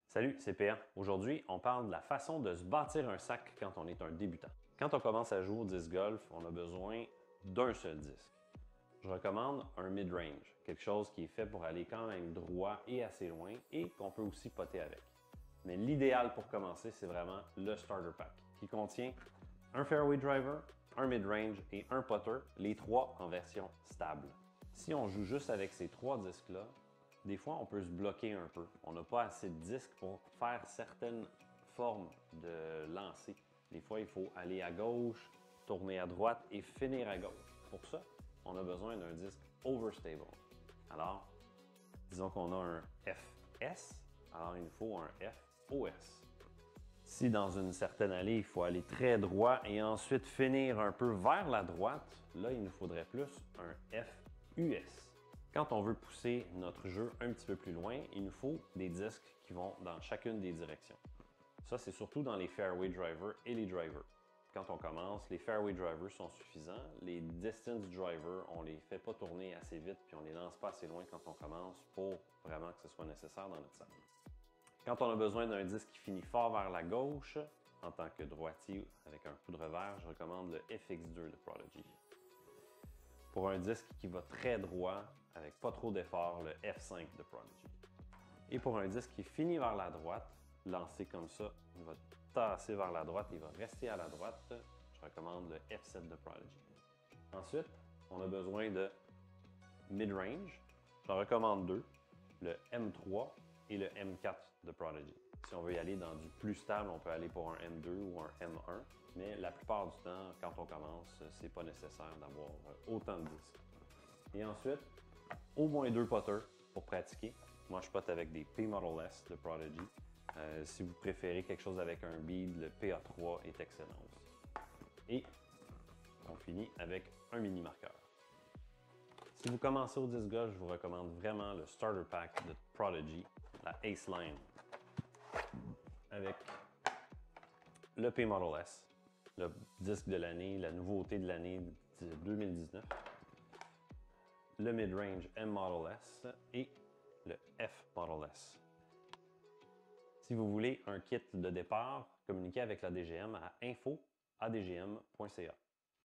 Salut, c'est PA. Aujourd'hui, on parle de la façon de se bâtir un sac quand on est un débutant. Quand on commence à jouer au disc golf, on a besoin d'un seul disque. Je recommande un mid-range, quelque chose qui est fait pour aller quand même droit et assez loin et qu'on peut aussi poter avec. Mais l'idéal pour commencer, c'est vraiment le starter pack, qui contient un fairway driver, un mid-range et un putter, les trois en version stable. Si on joue juste avec ces trois disques-là, des fois, on peut se bloquer un peu. On n'a pas assez de disques pour faire certaines formes de lancer. Des fois, il faut aller à gauche, tourner à droite et finir à gauche. Pour ça, on a besoin d'un disque overstable. Alors, disons qu'on a un FS, alors il nous faut un FOS. Si dans une certaine allée, il faut aller très droit et ensuite finir un peu vers la droite, là, il nous faudrait plus un FUS. Quand on veut pousser notre jeu un petit peu plus loin, il nous faut des disques qui vont dans chacune des directions. Ça, c'est surtout dans les fairway drivers et les drivers. Quand on commence, les fairway drivers sont suffisants. Les distance drivers, on les fait pas tourner assez vite puis on les lance pas assez loin quand on commence pour vraiment que ce soit nécessaire dans notre sac. Quand on a besoin d'un disque qui finit fort vers la gauche, en tant que droitier avec un coup de revers, je recommande le FX2 de Prodigy. Pour un disque qui va très droit, avec pas trop d'effort, le F5 de Prodigy. Et pour un disque qui finit vers la droite, lancé comme ça, il va tasser vers la droite, il va rester à la droite, je recommande le F7 de Prodigy. Ensuite, on a besoin de mid-range, j'en recommande deux, le M3 et le M4 de Prodigy. Si on veut y aller dans du plus stable, on peut aller pour un M2 ou un M1, mais la plupart du temps, quand on commence, c'est pas nécessaire d'avoir autant de disques. Et ensuite, au moins deux putters pour pratiquer. Moi, je pote avec des P Model S de Prodigy. Si vous préférez quelque chose avec un bead, le PA3 est excellent aussi. Et on finit avec un mini marqueur. Si vous commencez au disc golf, je vous recommande vraiment le starter pack de Prodigy, la Ace Line, avec le P Model S, le disque de l'année, la nouveauté de l'année 2019, le mid-range M Model S et le F Model S. Si vous voulez un kit de départ, communiquez avec la DGM à info@dgm.ca.